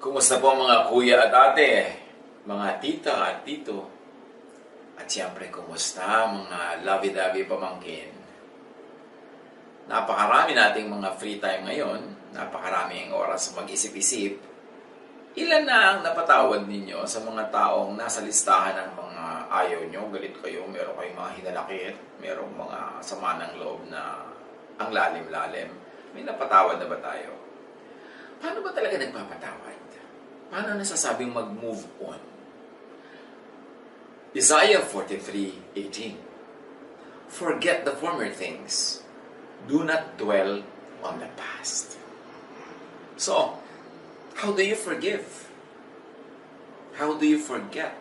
Kumusta po mga kuya at ate, mga tita at tito, at siyempre kumusta mga lovey-dovey pamangkin. Napakarami nating mga free time ngayon, napakaraming oras mag-isip-isip. Ilan na ang napatawad ninyo sa mga taong nasa listahan ng mga ayaw nyo, galit kayo, meron kayong mga hinalakit, merong mga sama ng loob na ang lalim-lalim. May napatawad na ba tayo? Paano ba talaga nagpapatawad? Paano nasasabing mag-move on? Isaiah 43:18. Forget the former things. Do not dwell on the past. So, how do you forgive? How do you forget?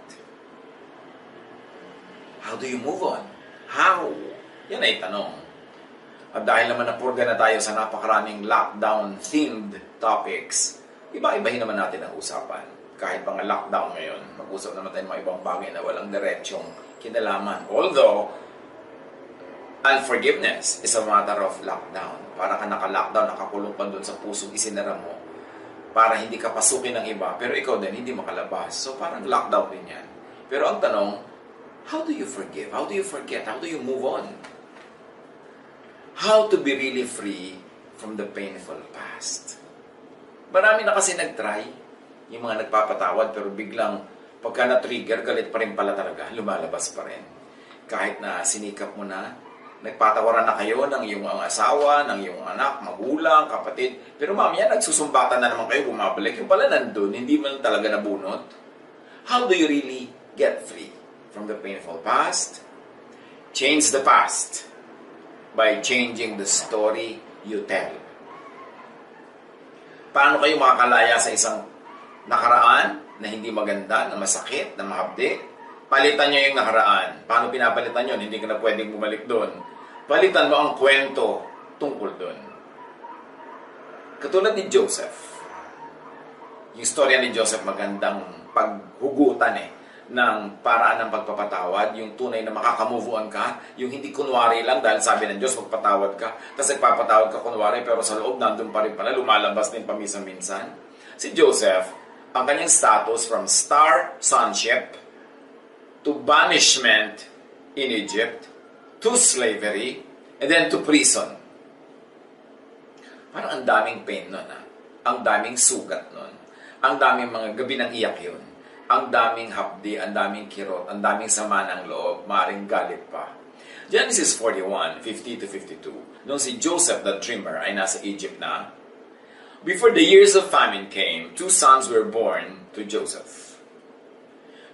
How do you move on? How? Yan ay tanong. At dahil naman napurga na tayo sa napakaraming lockdown-themed topics, iba-ibahin naman natin ang usapan. Kahit mga lockdown ngayon, mag-usap naman tayo mga ibang bagay na walang diretsyong kinalaman. Although, unforgiveness is a matter of lockdown. Para ka naka-lockdown, nakakulong ka doon sa pusong isinara mo para hindi ka pasukin ng iba, pero ikaw din hindi makalabas. So parang lockdown din yan. Pero ang tanong, how do you forgive? How do you forget? How do you move on? How to be really free from the painful past? Marami na kasi nag-try, yung mga nagpapatawad, pero biglang pagka na-trigger, galit pa rin pala talaga, lumalabas pa rin. Kahit na sinikap mo na, nagpatawaran na kayo ng iyong asawa, ng iyong anak, magulang, kapatid, pero mamaya nagsusumbatan na naman kayo, bumabalik, yung pala nandun, hindi man talaga nabunot. How do you really get free from the painful past? Change the past by changing the story you tell. Paano kayo makakalaya sa isang nakaraan na hindi maganda, na masakit, na mahapdi? Palitan nyo yung nakaraan. Paano pinapalitan nyo? Hindi ka na pwedeng bumalik doon. Palitan mo ang kwento tungkol doon. Katulad ni Joseph. Yung storya ni Joseph magandang paghugutan ng paraan ng pagpapatawad, yung tunay na makaka-move on ka, yung hindi kunwari lang dahil sabi ng Diyos magpatawad ka, tapos nagpapatawad ka kunwari pero sa loob nandun pa rin pala, lumalabas din paminsan-minsan. Si Joseph, ang kanyang status from star sonship to banishment in Egypt, to slavery, and then to prison. Parang ang daming pain nun, ang daming sugat nun, ang daming mga gabi ng iyak yun. Ang daming hapdi, ang daming kirot, ang daming sama ng loob, maaaring galit pa. Genesis 41:50-52. Nung si Joseph the dreamer ay nasa Egypt na, before the years of famine came, 2 sons were born to Joseph.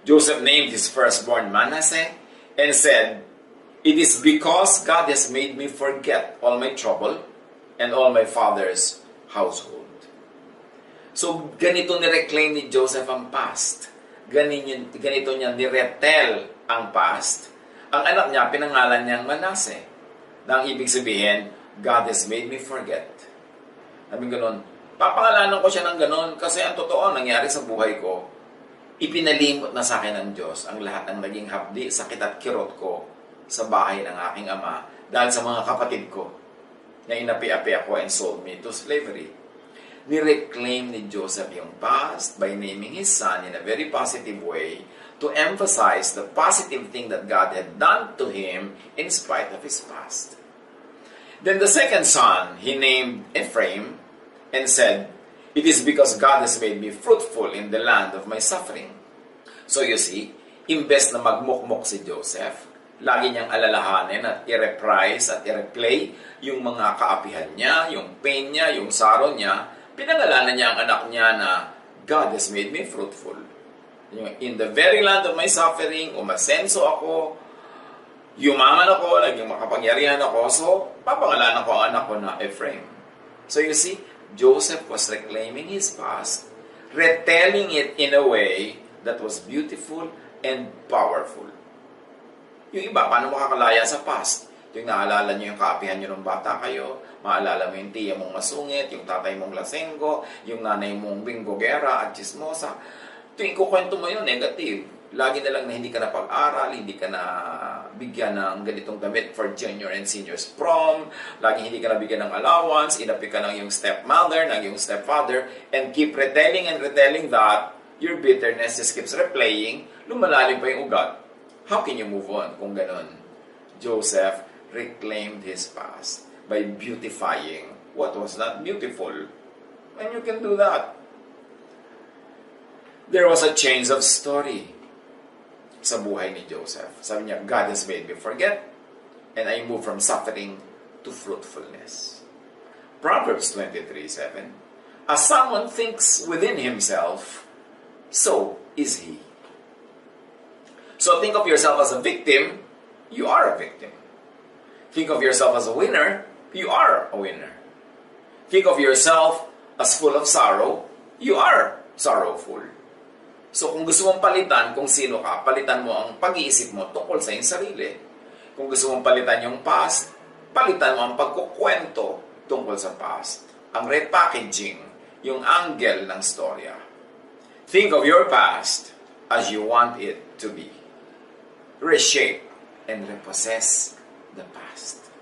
Joseph named his firstborn Manasseh and said, "It is because God has made me forget all my trouble and all my father's household." So, ganito ni-reclaim ni Joseph ang past. Ganito niya niretel ang past. Ang anak niya, pinangalan niyang Manasseh. Na ang ibig sabihin, God has made me forget. Sabi ganun, papangalanan ko siya ng ganun kasi ang totoo, nangyari sa buhay ko, ipinalimot na sa akin ng Diyos ang lahat ng naging hapdi, sakit at kirot ko sa bahay ng aking ama dahil sa mga kapatid ko na inapi-api ako and sold me to slavery. Ni-reclaim ni Joseph yung past by naming his son in a very positive way to emphasize the positive thing that God had done to him in spite of his past. Then the second son, he named Ephraim and said, "It is because God has made me fruitful in the land of my suffering." So you see, imbes na magmukmok si Joseph, lagi niyang alalahanin at i-reprise at i-replay yung mga kaapihan niya, yung pain niya, yung sorrow niya, pinangalanan niya ang anak niya na God has made me fruitful. In the very land of my suffering, umasenso ako, yumaman ako, naging makapangyarihan ako, so papangalanan ko ang anak ko na Ephraim. So you see, Joseph was reclaiming his past, retelling it in a way that was beautiful and powerful. Yung iba, paano makakalaya sa past? Yung naalala nyo yung kaapihan nyo ng bata kayo, maalala mo yung tiya mong masungit, yung tatay mong lasenggo, yung nanay mong binggogera at chismosa. Tuwing kukwento mo yun, negative. Lagi na lang na hindi ka na pag-aral, hindi ka na bigyan ng ganitong damit for junior and seniors prom, laging hindi ka nabigyan ng allowance, inapi ka ng iyong stepmother, ng iyong stepfather, and keep retelling and retelling that, your bitterness just keeps replaying, lumalalim pa yung ugat. How can you move on kung ganon? Joseph reclaimed his past by beautifying what was not beautiful. And you can do that. There was a change of story sa buhay ni Joseph. Sabi niya, God has made me forget, and I move from suffering to fruitfulness. Proverbs 23:7. As someone thinks within himself, so is he. So think of yourself as a victim, you are a victim. Think of yourself as a winner, you are a winner. Think of yourself as full of sorrow, you are sorrowful. So kung gusto mong palitan kung sino ka, palitan mo ang pag-iisip mo tungkol sa iyong sarili. Kung gusto mong palitan yung past, palitan mo ang pagkukwento tungkol sa past. Ang repackaging, yung angle ng storya. Think of your past as you want it to be. Reshape and repossess the past.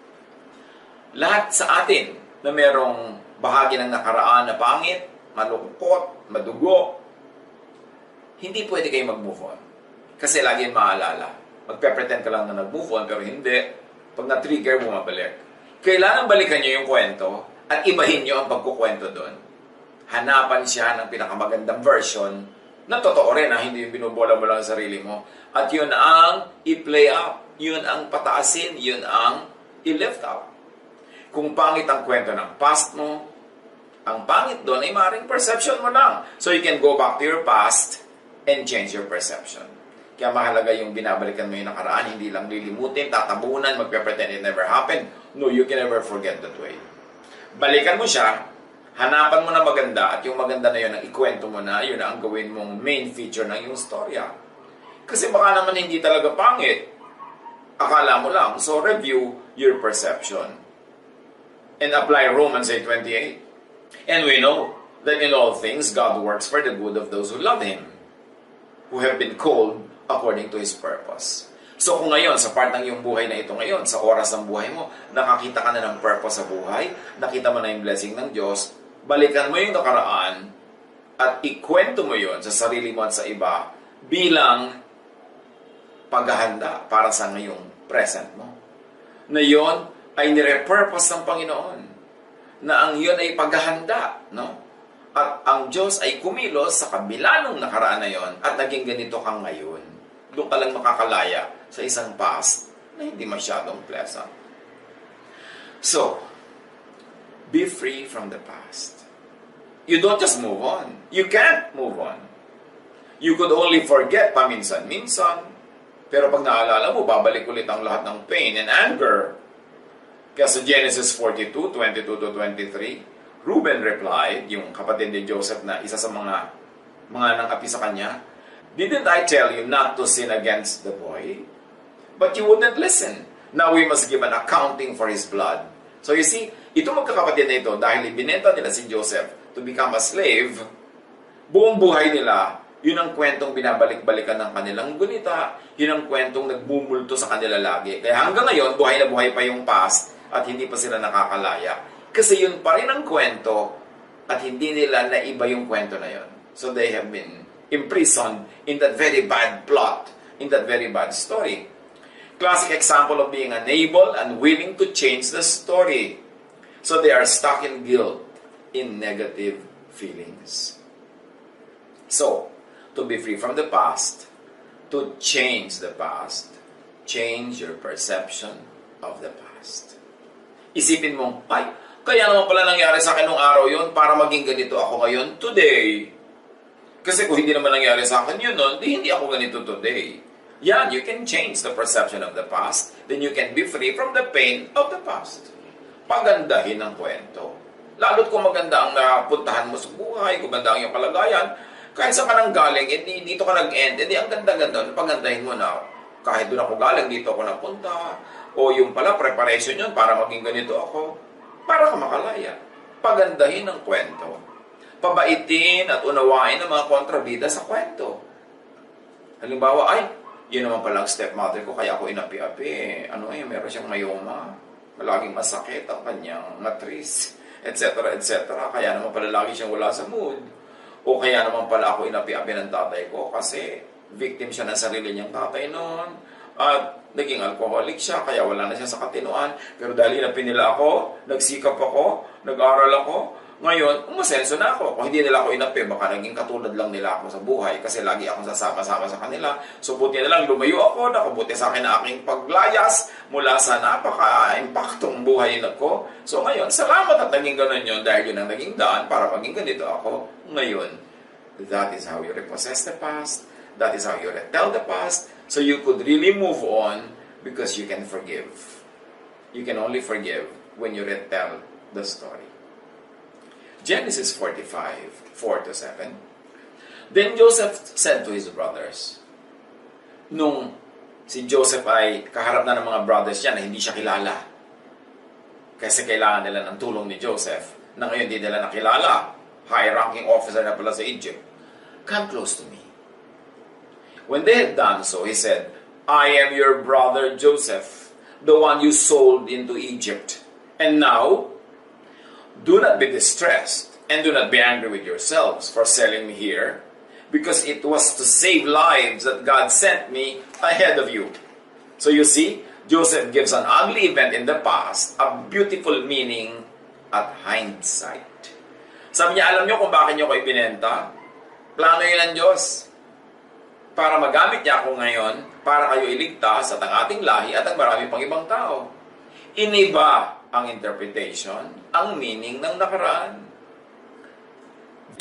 Lahat sa atin na merong bahagi ng nakaraan na pangit, malungkot, madugo, hindi pwede kayo mag-move on. Kasi lagi yung maalala. Magpe-pretend ka lang na nag-move on, pero hindi. Pag na-trigger, bumabalik. Kailangan balikan nyo yung kwento at ibahin nyo ang pagkukwento doon. Hanapan siya ng pinakamagandang version na totoo rin, hindi yung binubola mo lang sa sarili mo. At yun ang i-play up. Yun ang pataasin. Yun ang i-lift up. Kung pangit ang kwento ng past mo, ang pangit doon ay maaaring perception mo lang. So you can go back to your past and change your perception. Kaya mahalaga yung binabalikan mo yung nakaraan, hindi lang lilimutin, tatabunan, magpe-pretend it never happened. No, you can never forget that way. Balikan mo siya, hanapan mo na maganda, at yung maganda na yun, ang ikwento mo na, yun ang gawin mong main feature ng yung storya. Kasi baka naman hindi talaga pangit. Akala mo lang. So review your perception. And apply Romans 8:28. And we know that in all things, God works for the good of those who love Him, who have been called according to His purpose. So kung ngayon, sa part ng iyong buhay na ito ngayon, sa oras ng buhay mo, nakakita ka na ng purpose sa buhay, nakita mo na yung blessing ng Diyos, balikan mo yung nakaraan at ikwento mo yon sa sarili mo at sa iba bilang paghahanda para sa ngayong present mo. Na yon ay nire-purpose ng Panginoon. Na ang yon ay paghahanda, no? At ang Diyos ay kumilos sa kabila nung nakaraan na yon at naging ganito kang ngayon. Doon ka lang makakalaya sa isang past na hindi masyadong pleasant. So, be free from the past. You don't just move on. You can't move on. You could only forget paminsan-minsan. Pero pag naalala mo, babalik ulit ang lahat ng pain and anger. Kaya sa Genesis 42:22-23, Reuben replied, yung kapatid ni Joseph na isa sa mga nangapi sa kanya, "Didn't I tell you not to sin against the boy? But you wouldn't listen. Now we must give an accounting for his blood." So you see, itong magkakapatid na ito, dahil ibinenta nila si Joseph to become a slave, buong buhay nila, yun ang kwentong binabalik-balikan ng kanilang gunita, yun ang kwentong nagbumulto sa kanila lagi. Kaya hanggang ngayon, buhay na buhay pa yung past at hindi pa sila nakakalaya. Kasi yun pa rin ang kwento at hindi nila naiba yung kwento na yun. So they have been imprisoned in that very bad plot, in that very bad story. Classic example of being unable and willing to change the story. So they are stuck in guilt, in negative feelings. So, to be free from the past, to change the past, change your perception of the past. Isipin mo, ay, kaya naman pala nangyari sa akin nung araw yun para maging ganito ako ngayon today. Kasi kung hindi naman nangyari sa akin yun, hindi ako ganito today. Yan, you can change the perception of the past. Then you can be free from the pain of the past. Pagandahin ang kwento. Lalo't kung maganda ang napuntahan mo sa buhay, kung maganda ang iyong kalagayan, kahit saan ka nang galing, dito ka nag-end, ang ganda-ganda, pagandahin mo na, kahit doon ako galing, dito ako napunta, o yung pala, preparation yun para maging ganito ako. Para ka makalaya. Pagandahin ang kwento. Pabaitin at unawain ang mga kontrabida sa kwento. Halimbawa, ay, Yun naman palang stepmother ko, kaya ako inapi-api. Meron siyang mayoma. Laging masakit ang kanyang matris, etc. etc. Kaya naman pala lagi siyang wala sa mood. O kaya naman pala ako inapi-api ng tatay ko kasi victim siya ng sarili niyang tatay noon. At naging alcoholic siya, kaya wala na siya sa katinuan. Pero dahil inapin nila ako, nagsikap ako, nag-aral ako, ngayon, umasenso na ako. Kung hindi nila ako inapi, baka naging katulad lang nila ako sa buhay kasi lagi akong sasama-sama sa kanila. So, buti na lang lumayo ako, nakabuti sa akin na aking paglayas mula sa napaka-impaktong buhay ko. So, ngayon, salamat at naging ganun yun dahil yun ang naging daan para maging ganito ako ngayon. That is how you repossess the past. That is how you retell the past. So, you could really move on because you can forgive. You can only forgive when you retell the story. Genesis 45, 4-7. Then Joseph said to his brothers, nung si Joseph ay kaharap na ng mga brothers niya na hindi siya kilala, kasi kailangan nila ng tulong ni Joseph, na ngayon hindi nila nakilala, high-ranking officer na pala sa Egypt, come close to me. When they had done so, he said, I am your brother Joseph, the one you sold into Egypt. And now, do not be distressed, and do not be angry with yourselves for selling me here, because it was to save lives that God sent me ahead of you. So you see, Joseph gives an ugly event in the past a beautiful meaning at hindsight. Sabi niya, alam niyo kung bakit niyo ko ibinenta? Plano yun ng Diyos. Para magamit niya ako ngayon, para kayo iligtas at ang ating lahi at ang marami pang ibang tao. Iniba ang interpretation, ang meaning ng nakaraan.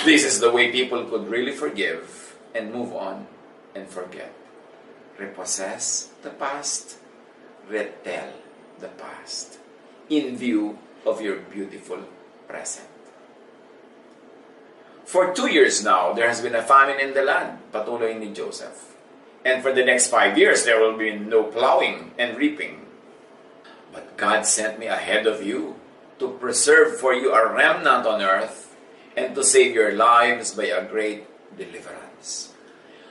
This is the way people could really forgive and move on and forget. Repossess the past, retell the past in view of your beautiful present. For 2 years now, there has been a famine in the land, patuloy ni Joseph. And for the next 5 years, there will be no plowing and reaping. But God sent me ahead of you to preserve for you a remnant on earth and to save your lives by a great deliverance.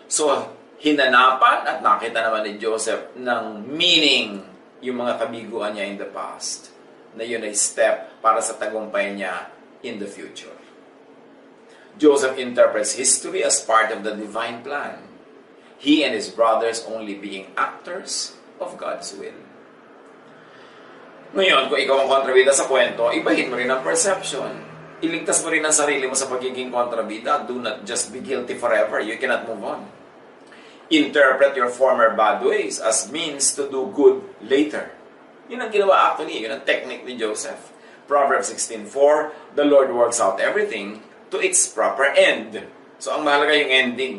So, hinanapan at nakita naman ni Joseph ng meaning yung mga kabiguan niya in the past, na yun ay step para sa tagumpay niya in the future. Joseph interprets history as part of the divine plan. He and his brothers only being actors of God's will. Ngayon, kung ikaw ang kontrabida sa kwento, ibahin mo rin ang perception. Iligtas mo rin ang sarili mo sa pagiging kontrabida. Do not just be guilty forever. You cannot move on. Interpret your former bad ways as means to do good later. Yun ang ginawa actually. Yun ang technique ni Joseph. Proverbs 16:4, the Lord works out everything to its proper end. So, ang mahalaga yung ending.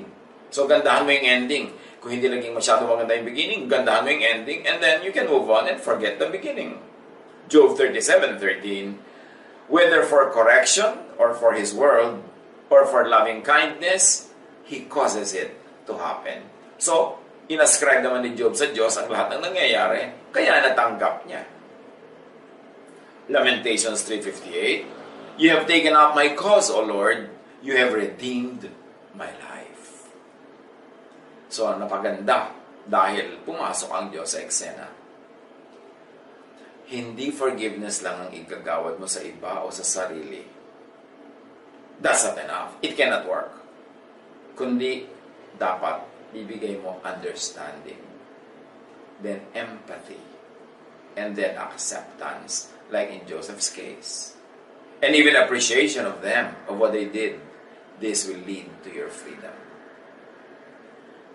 So, gandahan mo yung ending. Kung hindi naging masyado maganda yung beginning, gandahan mo yung ending, and then you can move on and forget the beginning. Job 37:13, whether for correction or for his word or for loving kindness, he causes it to happen. So, inascribe naman ni Job sa Diyos ang lahat ng nangyayari, kaya natanggap niya. Lamentations 3:58, you have taken up my cause, O Lord, you have redeemed my life. So, napaganda dahil pumasok ang Diyos sa eksena. Hindi forgiveness lang ang igagawad mo sa iba o sa sarili. That's not enough. It cannot work. Kundi, dapat bibigay mo understanding, then empathy, and then acceptance, like in Joseph's case. And even appreciation of them, of what they did. This will lead to your freedom.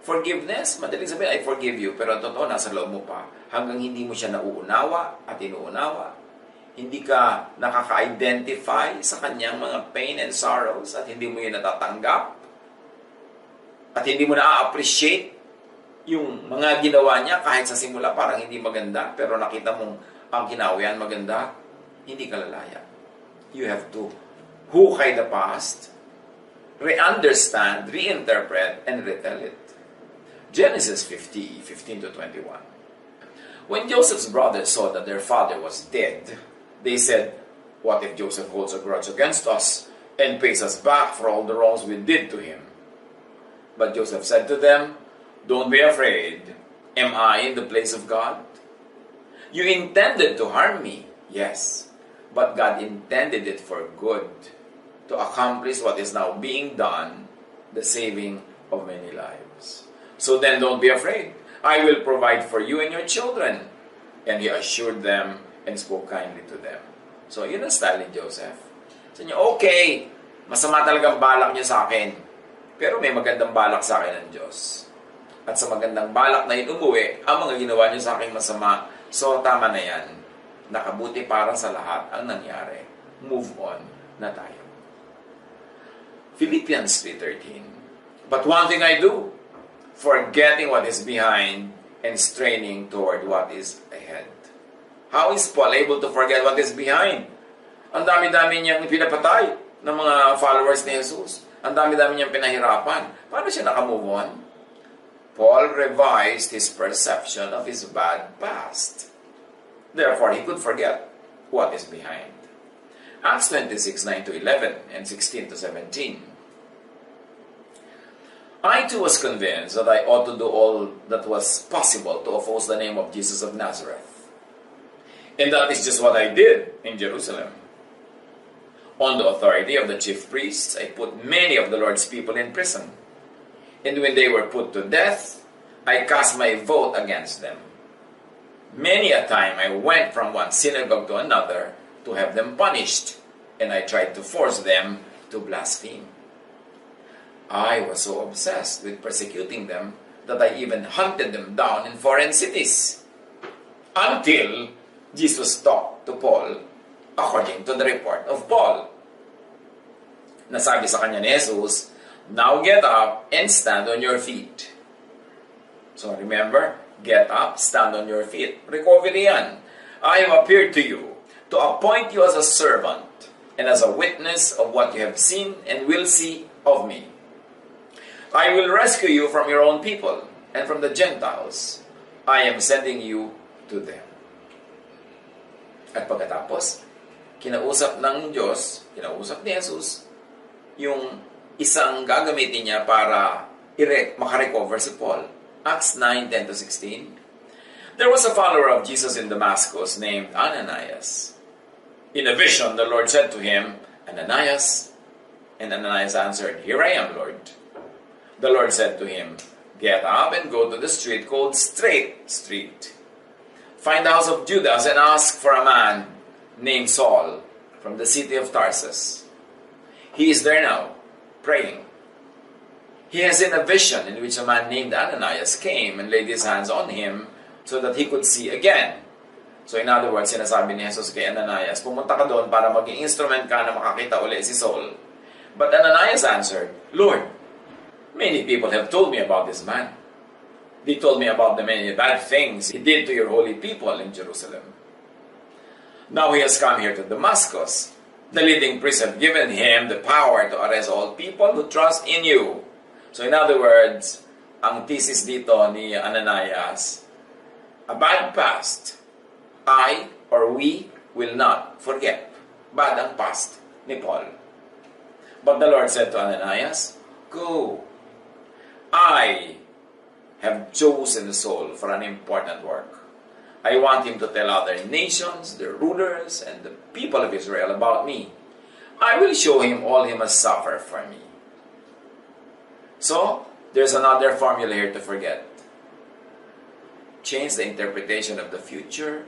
Forgiveness, madaling sabihin, I forgive you, pero ang totoo, nasa loob mo pa. Hanggang hindi mo siya nauunawa at inuunawa, hindi ka nakaka-identify sa kanyang mga pain and sorrows at hindi mo yun natatanggap at hindi mo na-appreciate yung mga ginawa niya kahit sa simula parang hindi maganda, pero nakita mong ang kinawian maganda, hindi ka lalaya. You have to hukay the past, re-understand, reinterpret, and retell it. Genesis 50:15-21. When Joseph's brothers saw that their father was dead, they said, what if Joseph holds a grudge against us and pays us back for all the wrongs we did to him? But Joseph said to them, Don't be afraid. Am I in the place of God? You intended to harm me, yes, but God intended it for good, to accomplish what is now being done, the saving of many lives. So then don't be afraid. I will provide for you and your children. And he assured them and spoke kindly to them. So yun ang style ni Joseph. Sabi niya, okay, masama talagang balak niyo sa akin, pero may magandang balak sa akin ng Diyos. At sa magandang balak na yun umuwi, ang mga ginawa niyo sa akin masama, so tama na yan. Nakabuti para sa lahat ang nangyari. Move on na tayo. Philippians 3:13. But one thing I do, forgetting what is behind and straining toward what is ahead. How is Paul able to forget what is behind? Ang dami-dami niyang pinapatay ng mga followers ni Jesus. Ang dami-dami niyang pinahirapan. Paano siya nakamove on? Paul revised his perception of his bad past. Therefore, he could forget what is behind. Acts 26:9-11 and 16-17. I too was convinced that I ought to do all that was possible to oppose the name of Jesus of Nazareth. And that is just what I did in Jerusalem. On the authority of the chief priests, I put many of the Lord's people in prison. And when they were put to death, I cast my vote against them. Many a time I went from one synagogue to another to have them punished, and I tried to force them to blaspheme. I was so obsessed with persecuting them that I even hunted them down in foreign cities. Until Jesus talked to Paul according to the report of Paul. Nasabi sa kanya ni Jesus, now get up and stand on your feet. So remember, get up, stand on your feet. Recovery yan. I have appeared to you to appoint you as a servant and as a witness of what you have seen and will see of me. I will rescue you from your own people and from the Gentiles. I am sending you to them. At pagkatapos, kinausap ng Diyos, kinausap ni Jesus, yung isang gagamitin niya para makarecover si Paul. Acts 9:10-16. There was a follower of Jesus in Damascus named Ananias. In a vision, the Lord said to him, Ananias. And Ananias answered, Here I am, Lord. The Lord said to him, Get up and go to the street called Straight Street. Find the house of Judas and ask for a man named Saul from the city of Tarsus. He is there now, praying. He has seen a vision in which a man named Ananias came and laid his hands on him so that he could see again. So in other words, sinasabi ni Jesus kay Ananias, pumunta ka doon para maging instrument ka na makakita uli si Saul. But Ananias answered, Lord, many people have told me about this man. They told me about the many bad things he did to your holy people in Jerusalem. Now he has come here to Damascus. The leading priests have given him the power to arrest all people who trust in you. So in other words, ang thesis dito ni Ananias, a bad past, I or we will not forget. Bad ang past ni Paul. But the Lord said to Ananias, Go. I have chosen Saul for an important work. I want him to tell other nations, the rulers, and the people of Israel about me. I will show him all he must suffer for me. So, there's another formula here to forget. Change the interpretation of the future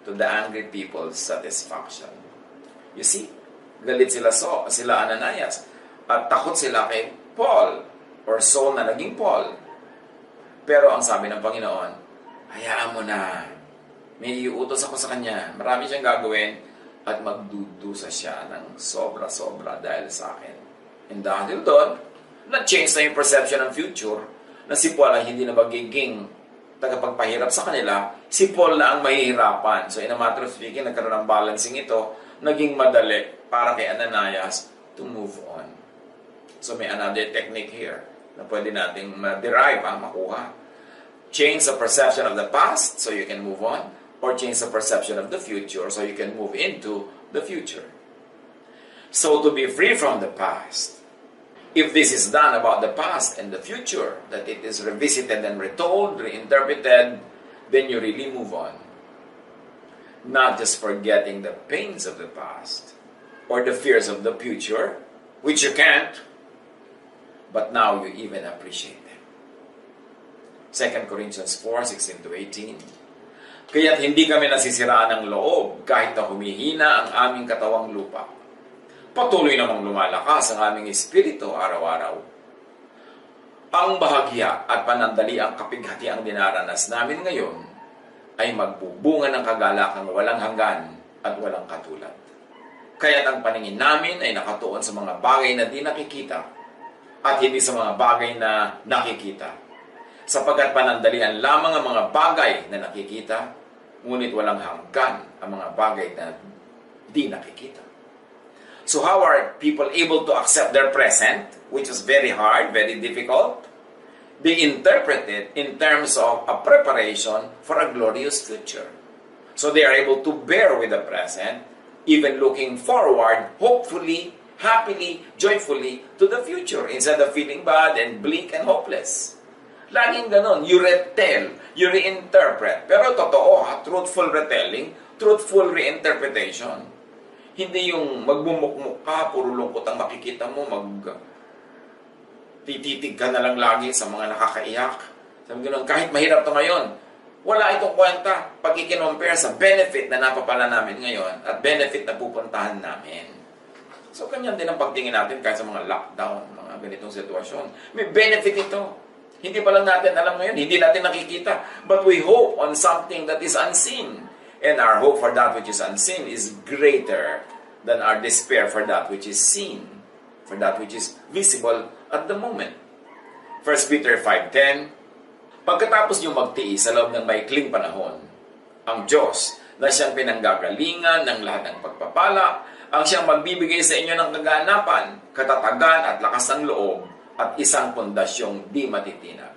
to the angry people's satisfaction. You see, galit sila Ananias, at takot sila kay Paul, or Saul na naging Paul. Pero ang sabi ng Panginoon, hayaan mo na. May iutos ako sa kanya. Marami siyang gagawin at magdudusa siya ng sobra-sobra dahil sa akin. And dahil doon, na-change na yung perception ng future na si Paul ay hindi na magiging tagapagpahirap sa kanila, si Paul na ang mahihirapan. So in a matter of speaking, nagkaroon ng balancing ito, naging madali para kay Ananias to move on. So may another technique here na pwede nating ma-derive, makuha. Change the perception of the past so you can move on, or change the perception of the future so you can move into the future. So to be free from the past, If this is done about the past and the future, that it is revisited and retold, reinterpreted, then you really move on. Not just forgetting the pains of the past or the fears of the future, which you can't, but now you even appreciate them. 2 Corinthians 4:16-18. Kaya't hindi kami nasisiraan ng loob kahit na humihina ang aming katawang lupa. Patuloy namang lumalakas ang aming espiritu araw-araw. Ang bahagya at panandali ang kapighati ang dinaranas namin ngayon ay magbubunga ng kagalakang walang hanggan at walang katulad. Kaya't ang paningin namin ay nakatuon sa mga bagay na di nakikita at hindi sa mga bagay na nakikita. Sapagkat panandalian lamang ang mga bagay na nakikita, ngunit walang hanggan ang mga bagay na di nakikita. So how are people able to accept their present, which is very hard, very difficult? They interpret it in terms of a preparation for a glorious future. So they are able to bear with the present, even looking forward, hopefully, happily, joyfully to the future, instead of feeling bad and bleak and hopeless. Laging ganon, you retell, you reinterpret. Pero totoo ha, truthful retelling, truthful reinterpretation. Hindi yung magmumukmuk ka, puro lungkot ang makikita mo, tititig ka na lang lagi sa mga nakakaiyak. Sabi gano'n, kahit mahirap to ngayon, wala itong kwenta pag i-compare sa benefit na napapala namin ngayon at benefit na pupuntahan namin. So, kanyan din ang pagtingin natin kahit sa mga lockdown, mga ganitong sitwasyon. May benefit ito. Hindi pa lang natin alam ngayon, hindi natin nakikita. But we hope on something that is unseen. And our hope for that which is unseen is greater than our despair for that which is seen, for that which is visible at the moment. 1 Peter 5:10. Pagkatapos niyo magtiis sa loob ng maikling panahon, ang Diyos na siyang pinanggagalingan ng lahat ng pagpapala, ang siyang magbibigay sa inyo ng kaganapan, katatagan at lakas ng loob, at isang pundasyong di matitinag.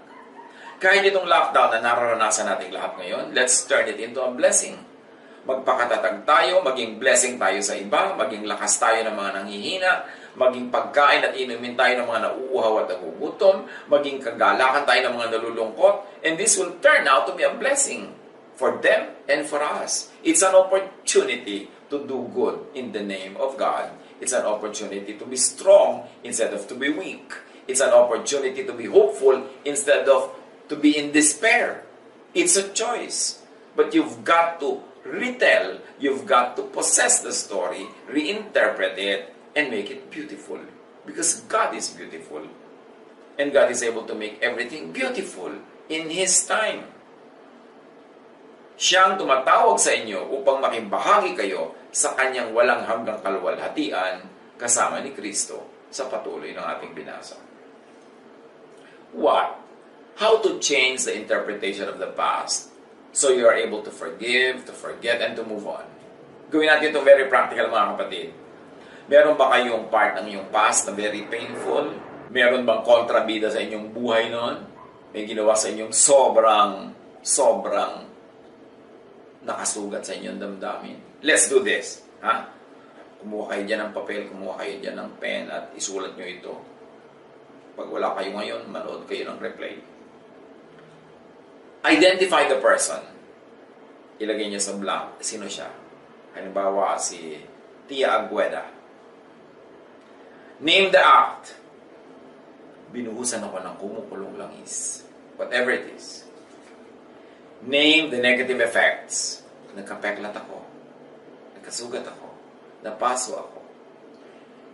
Kahit itong lockdown na nararanasan natin lahat ngayon, let's turn it into a blessing. Magpakatatag tayo, maging blessing tayo sa iba, maging lakas tayo ng mga nanghihina, maging pagkain at inumin tayo ng mga nauuhaw at nagugutom, maging kagalakan tayo ng mga nalulungkot, and this will turn out to be a blessing for them and for us. It's an opportunity to do good in the name of God. It's an opportunity to be strong instead of to be weak. It's an opportunity to be hopeful instead of to be in despair. It's a choice. But you've got to retell, you've got to possess the story, reinterpret it, and make it beautiful. Because God is beautiful. And God is able to make everything beautiful in His time. Siyang tumatawag sa inyo upang makibahagi kayo sa Kanyang walang hanggang kaluwalhatian kasama ni Kristo sa patuloy ng ating binasa. What? How to change the interpretation of the past so you are able to forgive, to forget, and to move on. Gawin natin itong very practical, mga kapatid. Meron ba kayong part ng iyong past na very painful? Meron bang kontrabida sa inyong buhay noon? May ginawa sa inyong sobrang nakasugat sa inyong damdamin? Let's do this. Ha? Kumuha kayo dyan ng papel, kumuha kayo dyan ng pen at isulat nyo ito. Pag wala kayo ngayon, manood kayo ng replay. Identify the person. Ilagay niyo sa blank. Sino siya? Halimbawa, si Tia Agueda. Name the act. Binuhusan ako ng kumukulong langis. Whatever it is. Name the negative effects. Nagkapeklat ako. Nagkasugat ako. Napaso ako.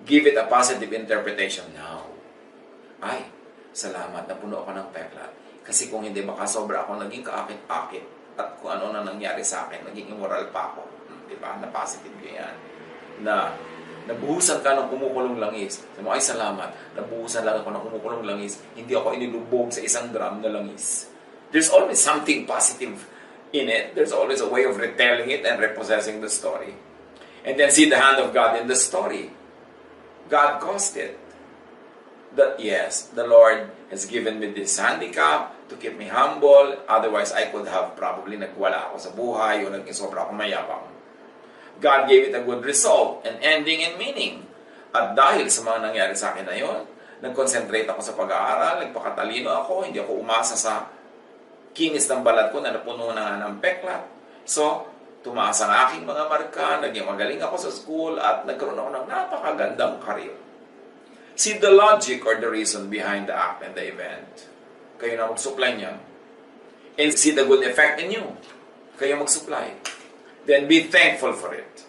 Give it a positive interpretation now. Ay, salamat, napuno ako ng peklat. Kasi kung hindi, baka sobra ako naging kaakit-akit. At kung ano na nangyari sa akin, naging immoral pa ako. Diba? Na positive yan. Na nabuhusan ka ng kumukulong langis. Sabi mo, ay salamat, nabuhusan lang ako ng kumukulong langis. Hindi ako inilubog sa isang drum na langis. There's always something positive in it. There's always a way of retelling it and repossessing the story. And then see the hand of God in the story. God caused it. That yes, the Lord has given me this handicap to keep me humble. Otherwise, I could have probably nagwala ako sa buhay o naging sobra akong mayabang. God gave it a good result, an ending and meaning. At dahil sa mga nangyari sa akin na yun, Nag-concentrate ako sa pag-aaral, nagpakatalino ako, hindi ako umasa sa kinis ng balat ko na napuno na ng peklat. So, tumaas ang aking mga marka, naging magaling ako sa school, at nagkaroon ako ng napakagandang career. See the logic or the reason behind the act and the event. Kayo na mag-supply niyan. And see the good effect in you. Kayo mag-supply. Then be thankful for it.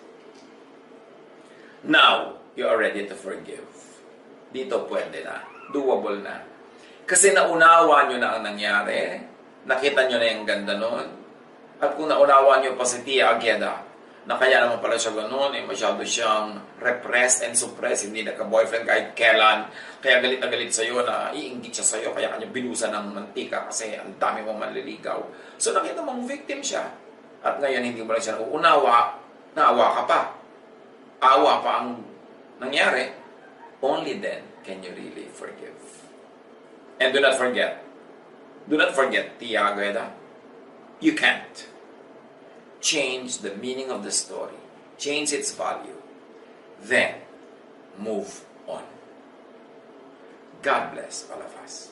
Now, you are ready to forgive. Dito pwede na. Doable na. Kasi naunawa nyo na ang nangyari. Nakita nyo na yung ganda nun. At kung naunawa nyo pa si Tia Agueda, na kaya naman pala siya ganun, masyado siyang repressed and suppressed, hindi nagka-boyfriend kahit kailan, kaya galit na galit sa'yo na iinggit siya sa'yo, kaya kanya binusan ng mantika kasi ang dami mong manliligaw. So nakita mong victim siya. At ngayon hindi mo lang siya nauunawa, naawa ka pa. Awa pa ang nangyari. Only then can you really forgive. And do not forget, Tia Agueda, you can't change the meaning of the story, change its value, then move on. God bless all of us.